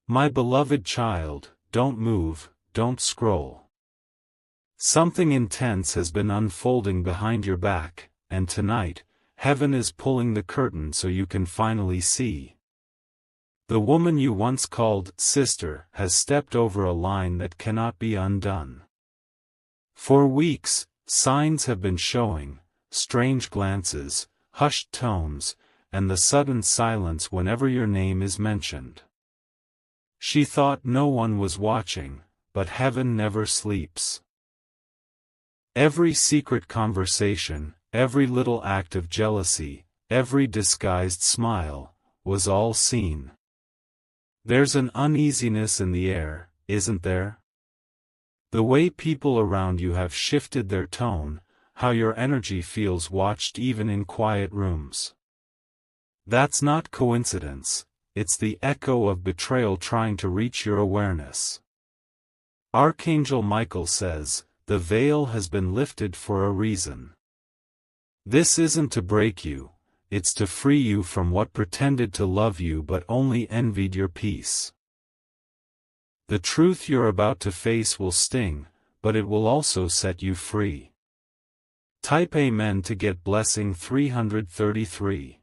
My beloved child, don't move, don't scroll. Something intense has been unfolding behind your back, and tonight, heaven is pulling the curtain so you can finally see. The woman you once called sister has stepped over a line that cannot be undone. For weeks, signs have been showing, strange glances, hushed tones, and the sudden silence whenever your name is mentioned. She thought no one was watching, but heaven never sleeps. Every secret conversation, every little act of jealousy, every disguised smile, was all seen. There's an uneasiness in the air, isn't there? The way people around you have shifted their tone, how your energy feels watched even in quiet rooms. That's not coincidence, it's the echo of betrayal trying to reach your awareness. Archangel Michael says, the veil has been lifted for a reason. This isn't to break you, it's to free you from what pretended to love you but only envied your peace. The truth you're about to face will sting, but it will also set you free. Type Amen to get blessing 333.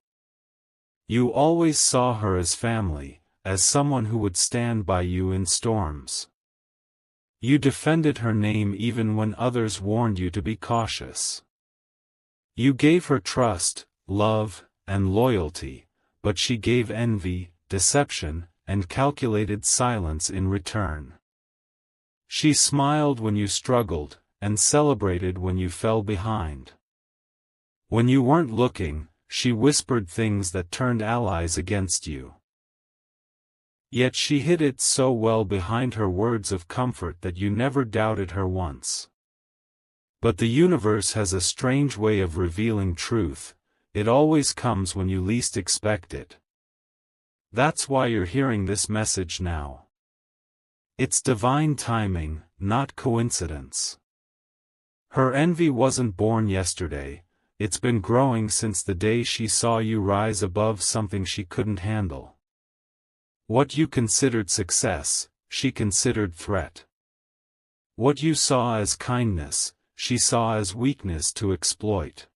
You always saw her as family, as someone who would stand by you in storms. You defended her name even when others warned you to be cautious. You gave her trust, love, and loyalty, but she gave envy, deception, and calculated silence in return. She smiled when you struggled, and celebrated when you fell behind. When you weren't looking, she whispered things that turned allies against you. Yet she hid it so well behind her words of comfort that you never doubted her once. But the universe has a strange way of revealing truth, it always comes when you least expect it. That's why you're hearing this message now. It's divine timing, not coincidence. Her envy wasn't born yesterday, it's been growing since the day she saw you rise above something she couldn't handle. What you considered success, she considered threat. What you saw as kindness, she saw as weakness to exploit.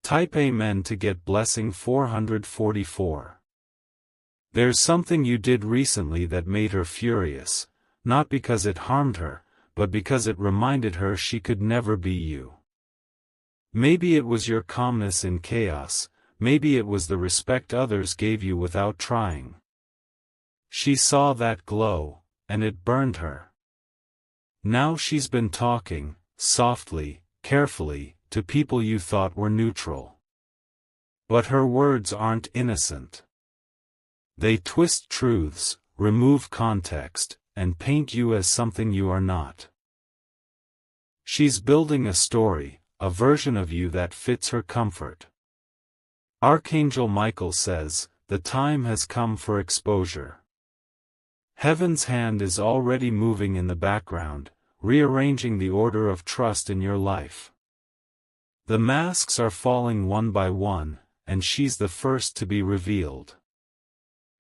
Type Amen to get blessing 444. There's something you did recently that made her furious, not because it harmed her, but because it reminded her she could never be you. Maybe it was your calmness in chaos, maybe it was the respect others gave you without trying. She saw that glow, and it burned her. Now she's been talking, softly, carefully, to people you thought were neutral. But her words aren't innocent. They twist truths, remove context, and paint you as something you are not. She's building a story, a version of you that fits her comfort. Archangel Michael says, the time has come for exposure. Heaven's hand is already moving in the background, rearranging the order of trust in your life. The masks are falling one by one, and she's the first to be revealed.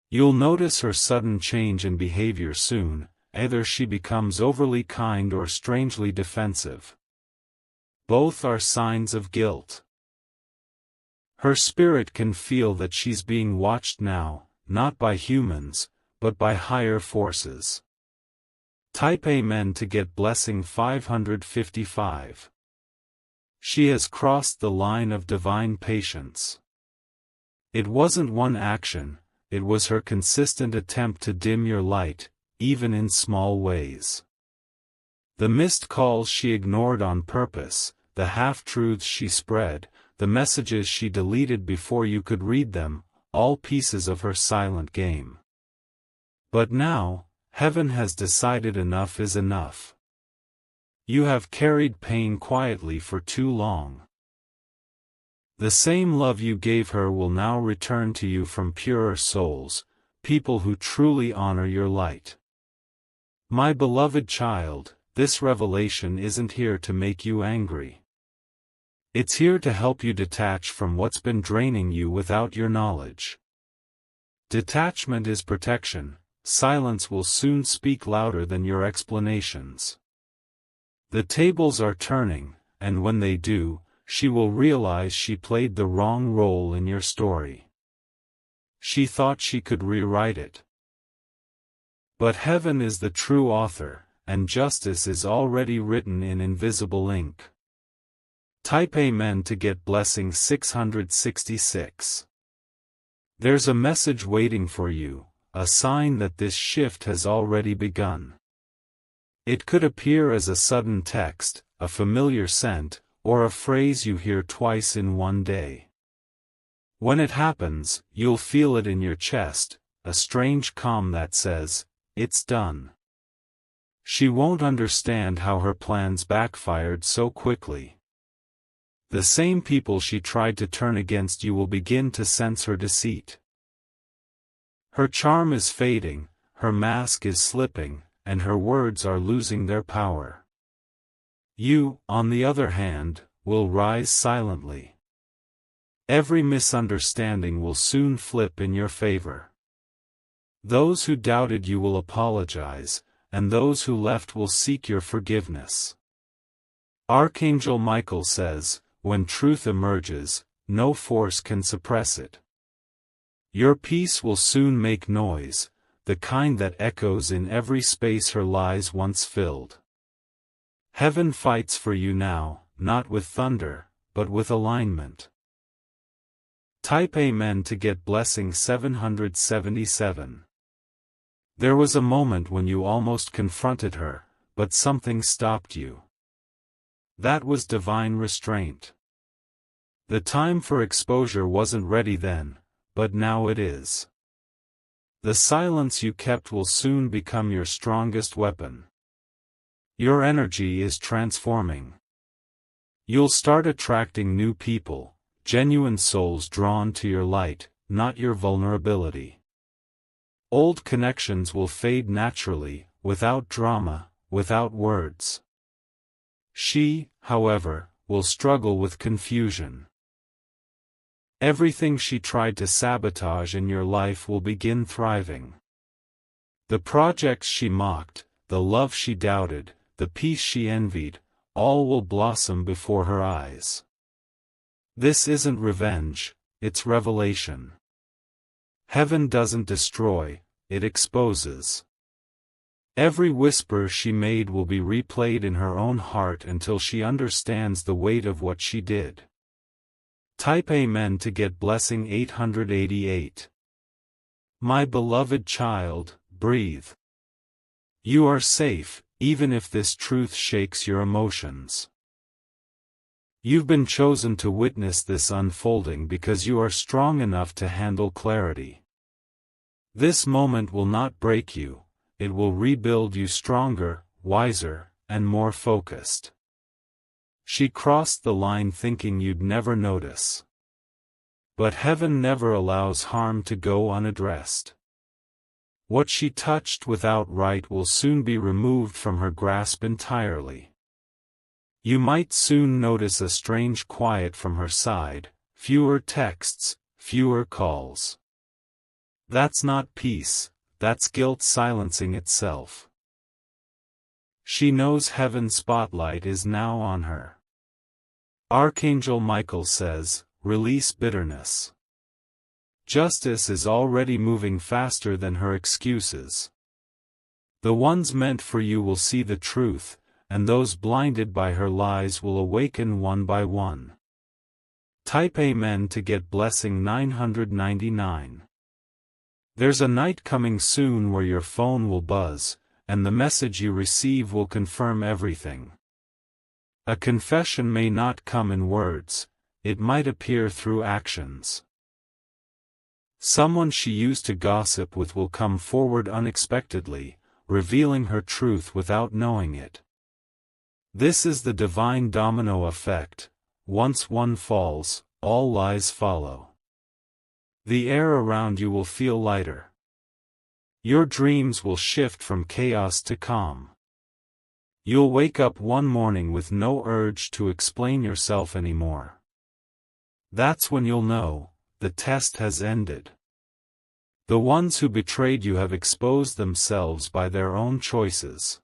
You'll notice her sudden change in behavior soon, either she becomes overly kind or strangely defensive. Both are signs of guilt. Her spirit can feel that she's being watched now, not by humans, but by higher forces. Type Amen to get blessing 555. She has crossed the line of divine patience. It wasn't one action, it was her consistent attempt to dim your light, even in small ways. The missed calls she ignored on purpose, the half-truths she spread, the messages she deleted before you could read them, all pieces of her silent game. But now, heaven has decided enough is enough. You have carried pain quietly for too long. The same love you gave her will now return to you from purer souls, people who truly honor your light. My beloved child, this revelation isn't here to make you angry. It's here to help you detach from what's been draining you without your knowledge. Detachment is protection, silence will soon speak louder than your explanations. The tables are turning, and when they do, she will realize she played the wrong role in your story. She thought she could rewrite it. But heaven is the true author, and justice is already written in invisible ink. Type Amen to get blessing 666. There's a message waiting for you, a sign that this shift has already begun. It could appear as a sudden text, a familiar scent, or a phrase you hear twice in one day. When it happens, you'll feel it in your chest, a strange calm that says, "It's done." She won't understand how her plans backfired so quickly. The same people she tried to turn against you will begin to sense her deceit. Her charm is fading, her mask is slipping, and her words are losing their power. You, on the other hand, will rise silently. Every misunderstanding will soon flip in your favor. Those who doubted you will apologize, and those who left will seek your forgiveness. Archangel Michael says, when truth emerges, no force can suppress it. Your peace will soon make noise, the kind that echoes in every space her lies once filled. Heaven fights for you now, not with thunder, but with alignment. Type Amen to get blessing 777. There was a moment when you almost confronted her, but something stopped you. That was divine restraint. The time for exposure wasn't ready then, but now it is. The silence you kept will soon become your strongest weapon. Your energy is transforming. You'll start attracting new people, genuine souls drawn to your light, not your vulnerability. Old connections will fade naturally, without drama, without words. She, however, will struggle with confusion. Everything she tried to sabotage in your life will begin thriving. The projects she mocked, the love she doubted, the peace she envied, all will blossom before her eyes. This isn't revenge, it's revelation. Heaven doesn't destroy, it exposes. Every whisper she made will be replayed in her own heart until she understands the weight of what she did. Type Amen to get blessing 888. My beloved child, breathe. You are safe, even if this truth shakes your emotions. You've been chosen to witness this unfolding because you are strong enough to handle clarity. This moment will not break you. It will rebuild you stronger, wiser, and more focused. She crossed the line thinking you'd never notice. But heaven never allows harm to go unaddressed. What she touched without right will soon be removed from her grasp entirely. You might soon notice a strange quiet from her side, fewer texts, fewer calls. That's not peace. That's guilt silencing itself. She knows heaven's spotlight is now on her. Archangel Michael says, release bitterness. Justice is already moving faster than her excuses. The ones meant for you will see the truth, and those blinded by her lies will awaken one by one. Type Amen to get blessing 999. There's a night coming soon where your phone will buzz, and the message you receive will confirm everything. A confession may not come in words, it might appear through actions. Someone she used to gossip with will come forward unexpectedly, revealing her truth without knowing it. This is the divine domino effect. Once one falls, all lies follow. The air around you will feel lighter. Your dreams will shift from chaos to calm. You'll wake up one morning with no urge to explain yourself anymore. That's when you'll know, the test has ended. The ones who betrayed you have exposed themselves by their own choices.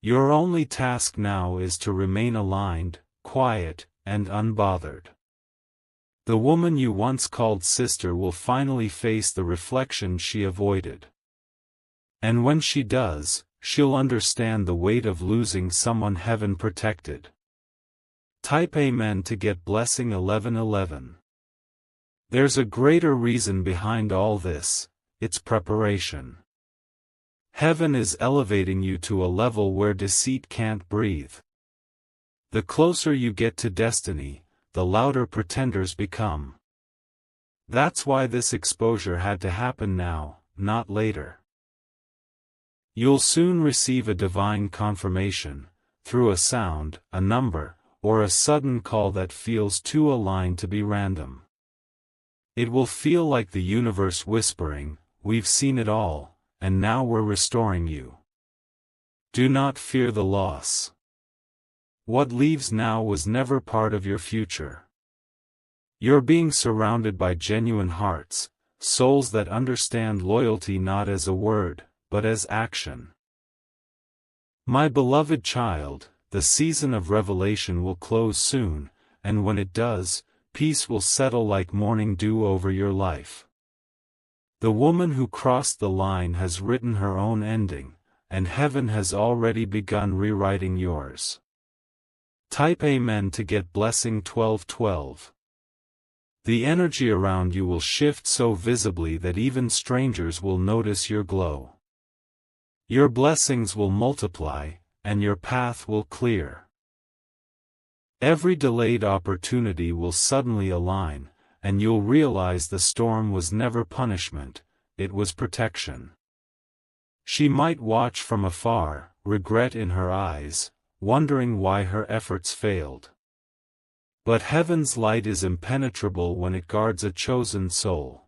Your only task now is to remain aligned, quiet, and unbothered. The woman you once called sister will finally face the reflection she avoided. And when she does, she'll understand the weight of losing someone heaven protected. Type Amen to get blessing 1111. There's a greater reason behind all this, it's preparation. Heaven is elevating you to a level where deceit can't breathe. The closer you get to destiny, the louder pretenders become. That's why this exposure had to happen now, not later. You'll soon receive a divine confirmation, through a sound, a number, or a sudden call that feels too aligned to be random. It will feel like the universe whispering, "We've seen it all, and now we're restoring you." Do not fear the loss. What leaves now was never part of your future. You're being surrounded by genuine hearts, souls that understand loyalty not as a word, but as action. My beloved child, the season of revelation will close soon, and when it does, peace will settle like morning dew over your life. The woman who crossed the line has written her own ending, and heaven has already begun rewriting yours. Type Amen to get blessing 1212. The energy around you will shift so visibly that even strangers will notice your glow. Your blessings will multiply, and your path will clear. Every delayed opportunity will suddenly align, and you'll realize the storm was never punishment, it was protection. She might watch from afar, regret in her eyes, wondering why her efforts failed. But heaven's light is impenetrable when it guards a chosen soul.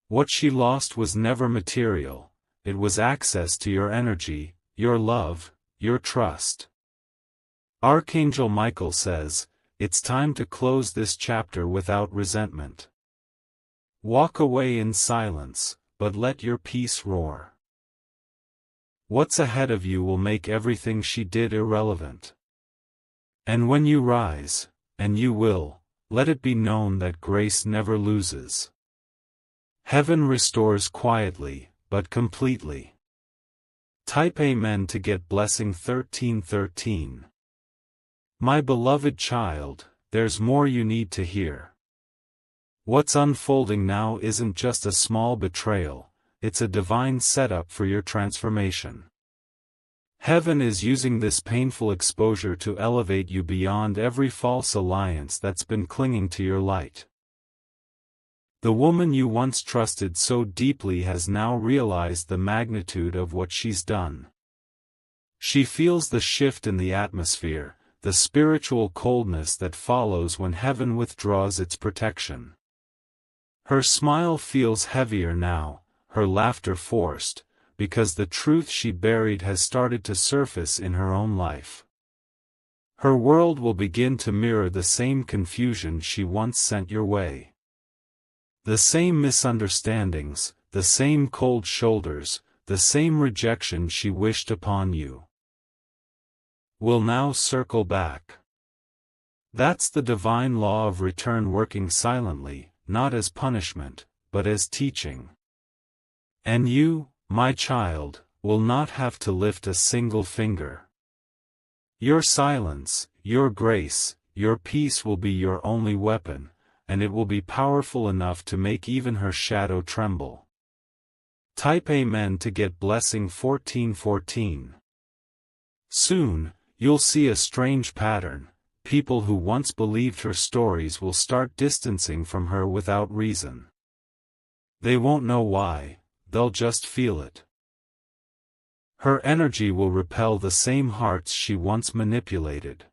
What she lost was never material, it was access to your energy, your love, your trust. Archangel Michael says, it's time to close this chapter without resentment. Walk away in silence, but let your peace roar. What's ahead of you will make everything she did irrelevant. And when you rise, and you will, let it be known that grace never loses. Heaven restores quietly, but completely. Type Amen to get blessing 1313. My beloved child, there's more you need to hear. What's unfolding now isn't just a small betrayal, it's a divine setup for your transformation. Heaven is using this painful exposure to elevate you beyond every false alliance that's been clinging to your light. The woman you once trusted so deeply has now realized the magnitude of what she's done. She feels the shift in the atmosphere, the spiritual coldness that follows when heaven withdraws its protection. Her smile feels heavier now, her laughter forced, because the truth she buried has started to surface in her own life. Her world will begin to mirror the same confusion she once sent your way. The same misunderstandings, the same cold shoulders, the same rejection she wished upon you. Will now circle back. That's the divine law of return working silently, not as punishment, but as teaching. And you, my child, will not have to lift a single finger. Your silence, your grace, your peace will be your only weapon, and it will be powerful enough to make even her shadow tremble. Type Amen to get blessing 1414. Soon, you'll see a strange pattern. People who once believed her stories will start distancing from her without reason. They won't know why, they'll just feel it. Her energy will repel the same hearts she once manipulated.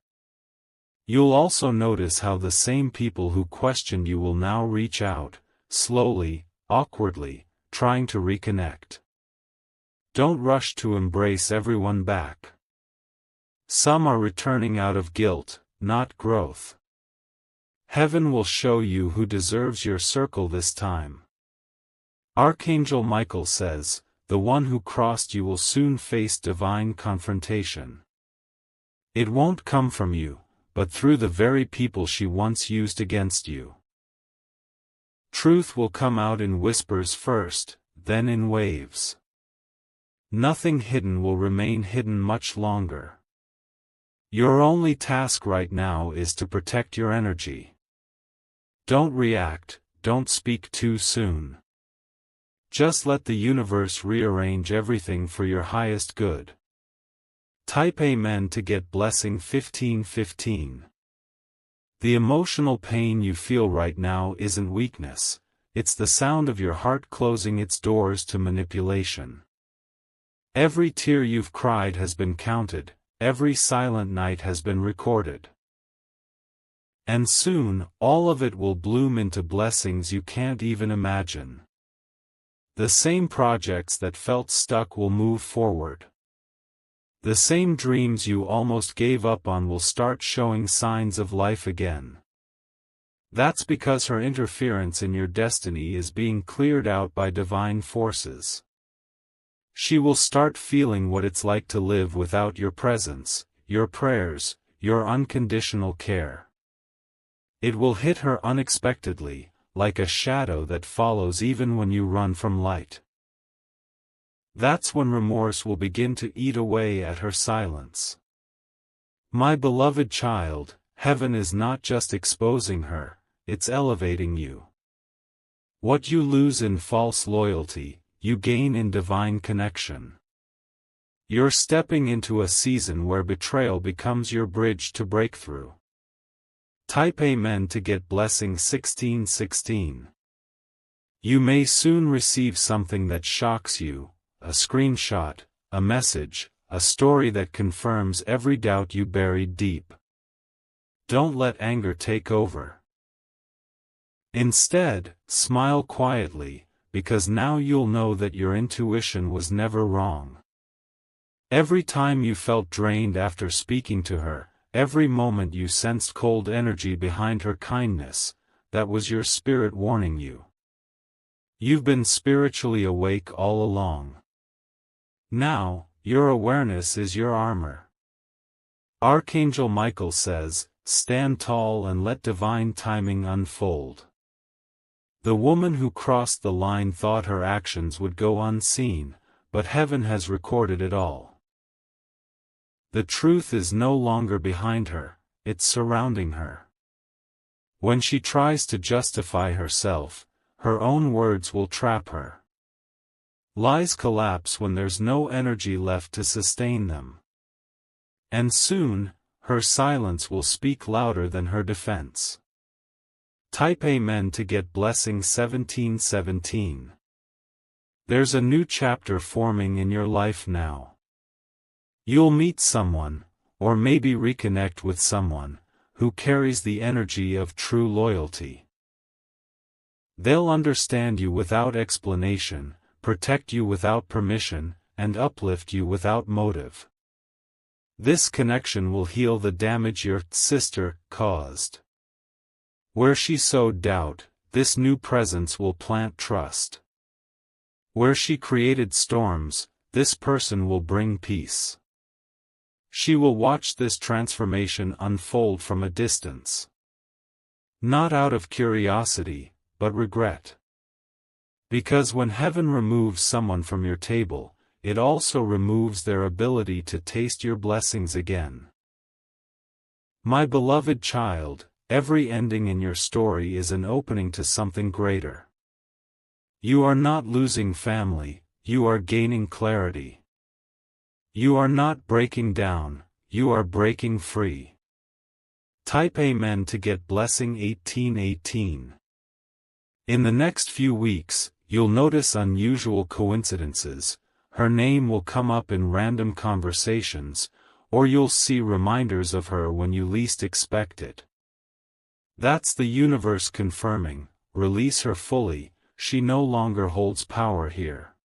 You'll also notice how the same people who questioned you will now reach out, slowly, awkwardly, trying to reconnect. Don't rush to embrace everyone back. Some are returning out of guilt, not growth. Heaven will show you who deserves your circle this time. Archangel Michael says, the one who crossed you will soon face divine confrontation. It won't come from you, but through the very people she once used against you. Truth will come out in whispers first, then in waves. Nothing hidden will remain hidden much longer. Your only task right now is to protect your energy. Don't react, don't speak too soon. Just let the universe rearrange everything for your highest good. Type Amen to get blessing 1515. The emotional pain you feel right now isn't weakness, it's the sound of your heart closing its doors to manipulation. Every tear you've cried has been counted, every silent night has been recorded. And soon, all of it will bloom into blessings you can't even imagine. The same projects that felt stuck will move forward. The same dreams you almost gave up on will start showing signs of life again. That's because her interference in your destiny is being cleared out by divine forces. She will start feeling what it's like to live without your presence, your prayers, your unconditional care. It will hit her unexpectedly, like a shadow that follows even when you run from light. That's when remorse will begin to eat away at her silence. My beloved child, heaven is not just exposing her, it's elevating you. What you lose in false loyalty, you gain in divine connection. You're stepping into a season where betrayal becomes your bridge to breakthrough. Type Amen to get blessing 1616. You may soon receive something that shocks you, a screenshot, a message, a story that confirms every doubt you buried deep. Don't let anger take over. Instead, smile quietly, because now you'll know that your intuition was never wrong. Every time you felt drained after speaking to her, every moment you sensed cold energy behind her kindness, that was your spirit warning you. You've been spiritually awake all along. Now, your awareness is your armor. Archangel Michael says, stand tall and let divine timing unfold. The woman who crossed the line thought her actions would go unseen, but heaven has recorded it all. The truth is no longer behind her, it's surrounding her. When she tries to justify herself, her own words will trap her. Lies collapse when there's no energy left to sustain them. And soon, her silence will speak louder than her defense. Type Amen to get blessing 1717. There's a new chapter forming in your life now. You'll meet someone, or maybe reconnect with someone, who carries the energy of true loyalty. They'll understand you without explanation, protect you without permission, and uplift you without motive. This connection will heal the damage your sister caused. Where she sowed doubt, this new presence will plant trust. Where she created storms, this person will bring peace. She will watch this transformation unfold from a distance. Not out of curiosity, but regret. Because when heaven removes someone from your table, it also removes their ability to taste your blessings again. My beloved child, every ending in your story is an opening to something greater. You are not losing family, you are gaining clarity. You are not breaking down, you are breaking free. Type Amen to get blessing 1818. In the next few weeks, you'll notice unusual coincidences. Her name will come up in random conversations, or you'll see reminders of her when you least expect it. That's the universe confirming, release her fully, she no longer holds power here.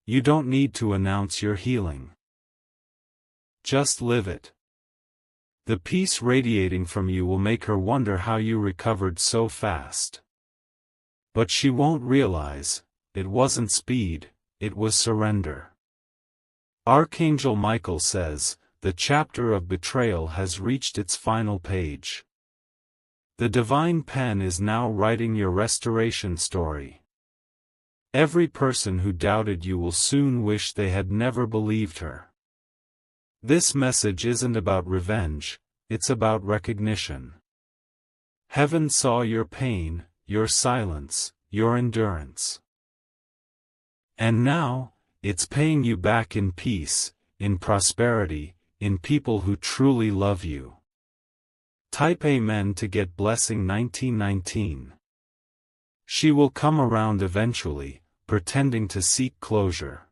You don't need to announce your healing. Just live it. The peace radiating from you will make her wonder how you recovered so fast. But she won't realize, it wasn't speed, it was surrender. Archangel Michael says, the chapter of betrayal has reached its final page. The divine pen is now writing your restoration story. Every person who doubted you will soon wish they had never believed her. This message isn't about revenge, it's about recognition. Heaven saw your pain, your silence, your endurance. And now, it's paying you back in peace, in prosperity, in people who truly love you. Type Amen to get blessing 1919. She will come around eventually, pretending to seek closure.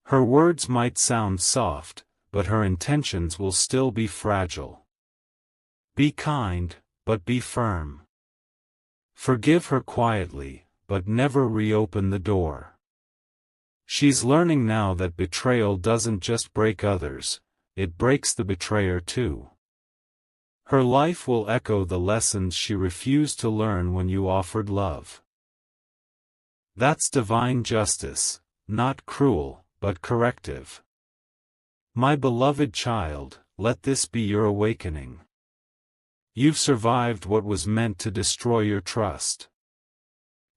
Her words might sound soft, but her intentions will still be fragile. Be kind, but be firm. Forgive her quietly, but never reopen the door. She's learning now that betrayal doesn't just break others, it breaks the betrayer too. Her life will echo the lessons she refused to learn when you offered love. That's divine justice, not cruel, but corrective. My beloved child, let this be your awakening. You've survived what was meant to destroy your trust.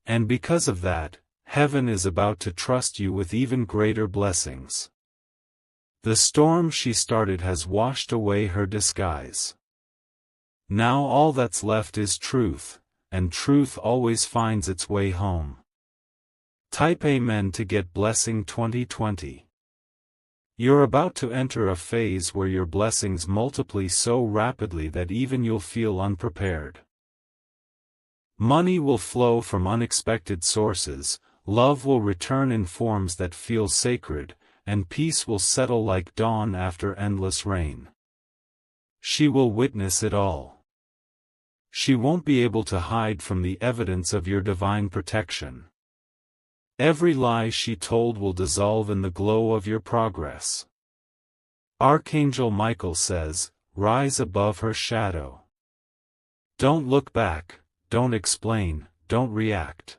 And because of that, heaven is about to trust you with even greater blessings. The storm she started has washed away her disguise. Now all that's left is truth, and truth always finds its way home. Type Amen to get blessing 2020. You're about to enter a phase where your blessings multiply so rapidly that even you'll feel unprepared. Money will flow from unexpected sources, love will return in forms that feel sacred, and peace will settle like dawn after endless rain. She will witness it all. She won't be able to hide from the evidence of your divine protection. Every lie she told will dissolve in the glow of your progress. Archangel Michael says, rise above her shadow. Don't look back, don't explain, don't react.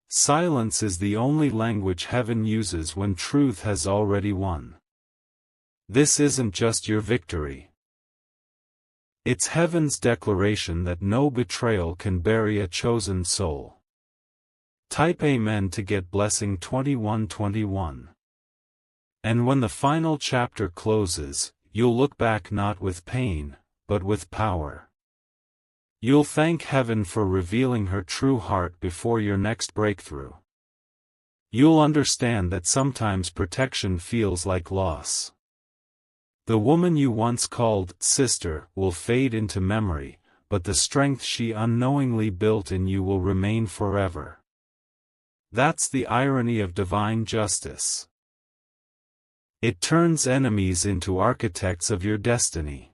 Silence is the only language heaven uses when truth has already won. This isn't just your victory. It's heaven's declaration that no betrayal can bury a chosen soul. Type Amen to get blessing 2121. And when the final chapter closes, you'll look back not with pain, but with power. You'll thank heaven for revealing her true heart before your next breakthrough. You'll understand that sometimes protection feels like loss. The woman you once called sister will fade into memory, but the strength she unknowingly built in you will remain forever. That's the irony of divine justice. It turns enemies into architects of your destiny.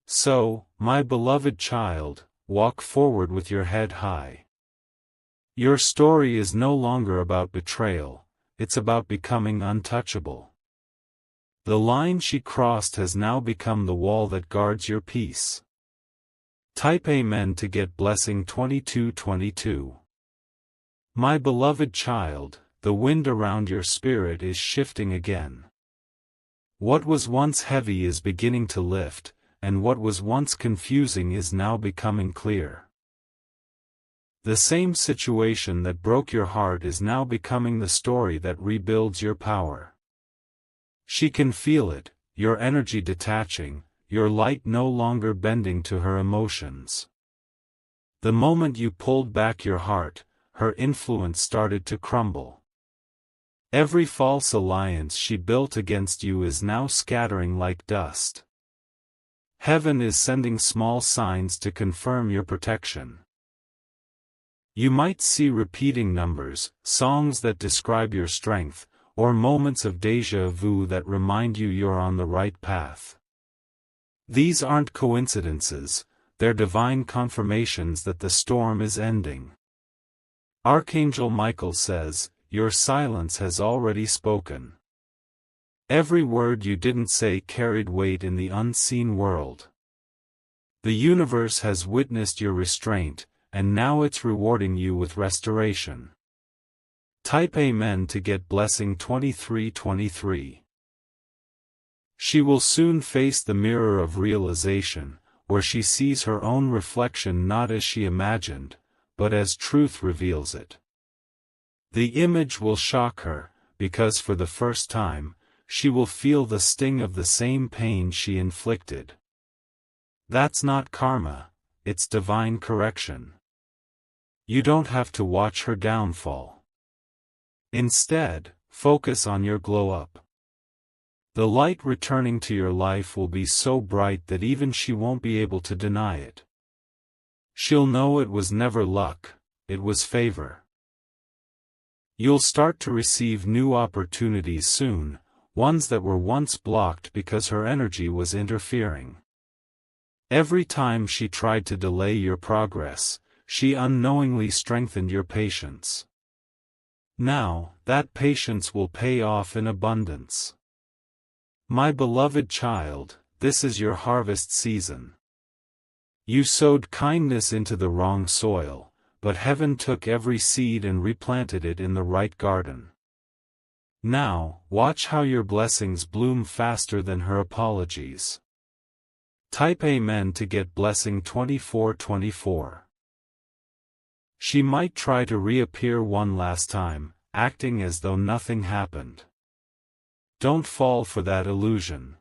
So, my beloved child, walk forward with your head high. Your story is no longer about betrayal, it's about becoming untouchable. The line she crossed has now become the wall that guards your peace. Type Amen to get blessing 2222. My beloved child, the wind around your spirit is shifting again. What was once heavy is beginning to lift, and what was once confusing is now becoming clear. The same situation that broke your heart is now becoming the story that rebuilds your power. She can feel it, your energy detaching, your light no longer bending to her emotions. The moment you pulled back your heart, her influence started to crumble. Every false alliance she built against you is now scattering like dust. Heaven is sending small signs to confirm your protection. You might see repeating numbers, songs that describe your strength, or moments of déjà vu that remind you you're on the right path. These aren't coincidences, they're divine confirmations that the storm is ending. Archangel Michael says, your silence has already spoken. Every word you didn't say carried weight in the unseen world. The universe has witnessed your restraint, and now it's rewarding you with restoration. Type Amen to get blessing 2323. She will soon face the mirror of realization, where she sees her own reflection not as she imagined, but as truth reveals it. The image will shock her, because for the first time, she will feel the sting of the same pain she inflicted. That's not karma, it's divine correction. You don't have to watch her downfall. Instead, focus on your glow-up. The light returning to your life will be so bright that even she won't be able to deny it. She'll know it was never luck, it was favor. You'll start to receive new opportunities soon, ones that were once blocked because her energy was interfering. Every time she tried to delay your progress, she unknowingly strengthened your patience. Now, that patience will pay off in abundance. My beloved child, this is your harvest season. You sowed kindness into the wrong soil, but heaven took every seed and replanted it in the right garden. Now, watch how your blessings bloom faster than her apologies. Type Amen to get blessing 2424. She might try to reappear one last time, acting as though nothing happened. Don't fall for that illusion.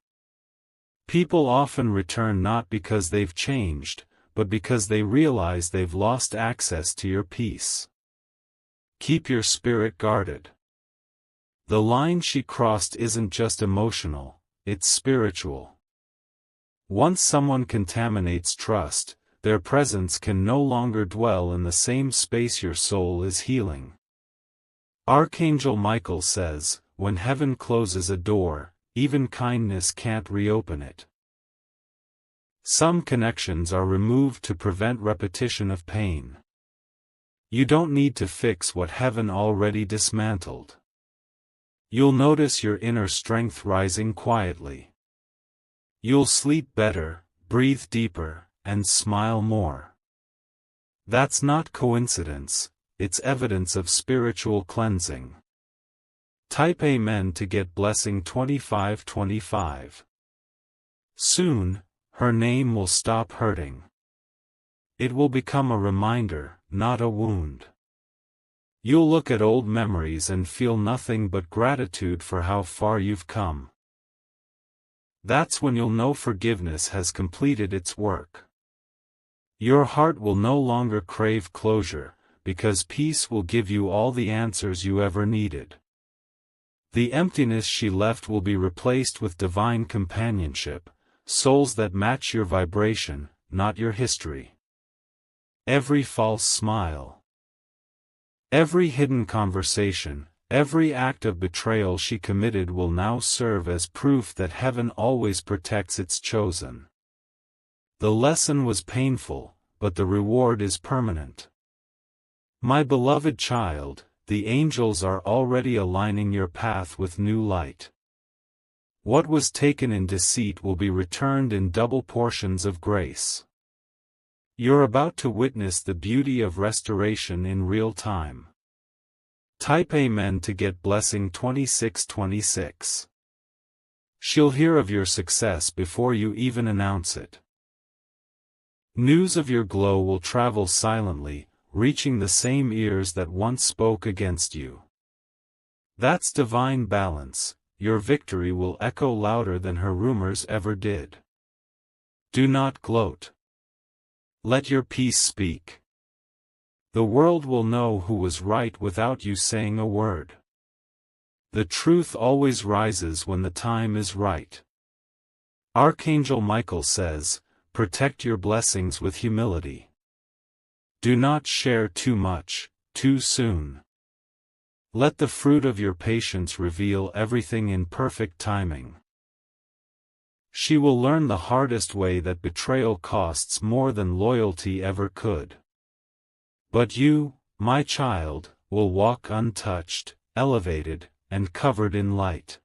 People often return not because they've changed, but because they realize they've lost access to your peace. Keep your spirit guarded. The line she crossed isn't just emotional, it's spiritual. Once someone contaminates trust, their presence can no longer dwell in the same space your soul is healing. Archangel Michael says, when heaven closes a door, even kindness can't reopen it. Some connections are removed to prevent repetition of pain. You don't need to fix what heaven already dismantled. You'll notice your inner strength rising quietly. You'll sleep better, breathe deeper, and smile more. That's not coincidence, it's evidence of spiritual cleansing. Type Amen to get blessing 2525. Soon, her name will stop hurting. It will become a reminder, not a wound. You'll look at old memories and feel nothing but gratitude for how far you've come. That's when you'll know forgiveness has completed its work. Your heart will no longer crave closure, because peace will give you all the answers you ever needed. The emptiness she left will be replaced with divine companionship, souls that match your vibration, not your history. Every false smile, every hidden conversation, every act of betrayal she committed will now serve as proof that heaven always protects its chosen. The lesson was painful, but the reward is permanent. My beloved child, the angels are already aligning your path with new light. What was taken in deceit will be returned in double portions of grace. You're about to witness the beauty of restoration in real time. Type Amen to get blessing 2626. She'll hear of your success before you even announce it. News of your glow will travel silently, reaching the same ears that once spoke against you. That's divine balance. Your victory will echo louder than her rumors ever did. Do not gloat. Let your peace speak. The world will know who was right without you saying a word. The truth always rises when the time is right. Archangel Michael says, protect your blessings with humility. Do not share too much, too soon. Let the fruit of your patience reveal everything in perfect timing. She will learn the hardest way that betrayal costs more than loyalty ever could. But you, my child, will walk untouched, elevated, and covered in light.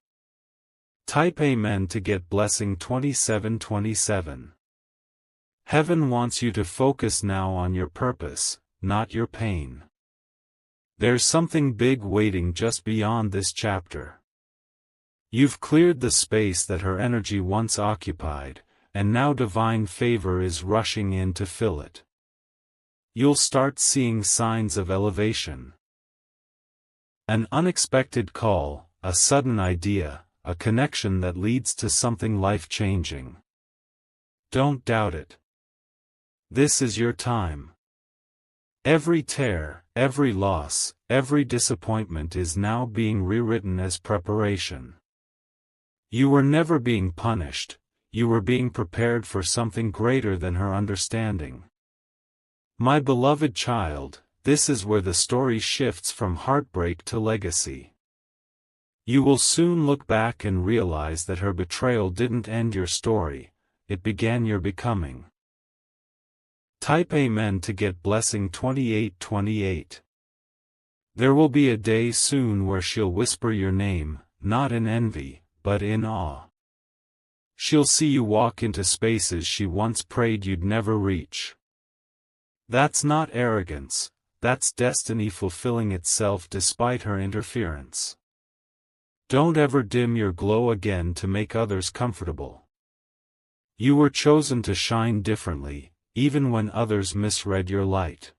Type Amen to get blessing 2727. Heaven wants you to focus now on your purpose, not your pain. There's something big waiting just beyond this chapter. You've cleared the space that her energy once occupied, and now divine favor is rushing in to fill it. You'll start seeing signs of elevation. An unexpected call, a sudden idea, a connection that leads to something life-changing. Don't doubt it. This is your time. Every tear, every loss, every disappointment is now being rewritten as preparation. You were never being punished, you were being prepared for something greater than her understanding. My beloved child, this is where the story shifts from heartbreak to legacy. You will soon look back and realize that her betrayal didn't end your story, it began your becoming. Type Amen to get blessing 2828. There will be a day soon where she'll whisper your name, not in envy, but in awe. She'll see you walk into spaces she once prayed you'd never reach. That's not arrogance, that's destiny fulfilling itself despite her interference. Don't ever dim your glow again to make others comfortable. You were chosen to shine differently, even when others misread your light.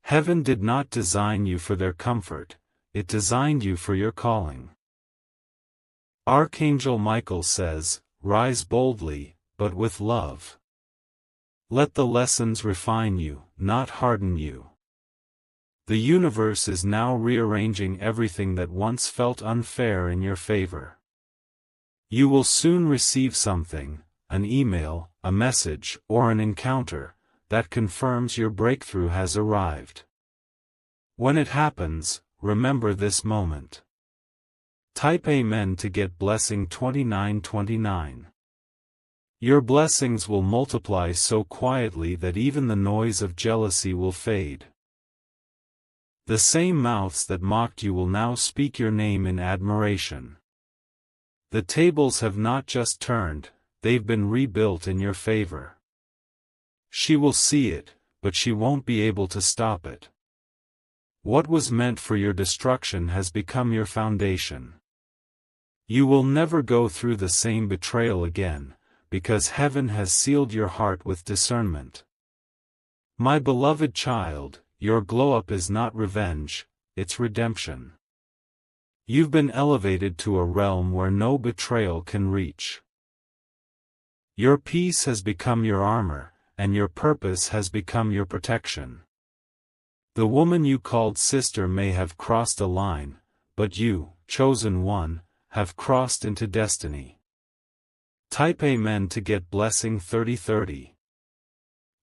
Heaven did not design you for their comfort, it designed you for your calling. Archangel Michael says, "Rise boldly, but with love. Let the lessons refine you, not harden you." The universe is now rearranging everything that once felt unfair in your favor. You will soon receive something, an email, a message, or an encounter, that confirms your breakthrough has arrived. When it happens, remember this moment. Type Amen to get blessing 2929. Your blessings will multiply so quietly that even the noise of jealousy will fade. The same mouths that mocked you will now speak your name in admiration. The tables have not just turned, they've been rebuilt in your favor. She will see it, but she won't be able to stop it. What was meant for your destruction has become your foundation. You will never go through the same betrayal again, because heaven has sealed your heart with discernment. My beloved child, your glow-up is not revenge, it's redemption. You've been elevated to a realm where no betrayal can reach. Your peace has become your armor, and your purpose has become your protection. The woman you called sister may have crossed a line, but you, chosen one, have crossed into destiny. Type Amen to get blessing 3030.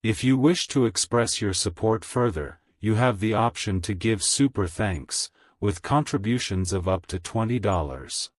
If you wish to express your support further, you have the option to give super thanks, with contributions of up to $20.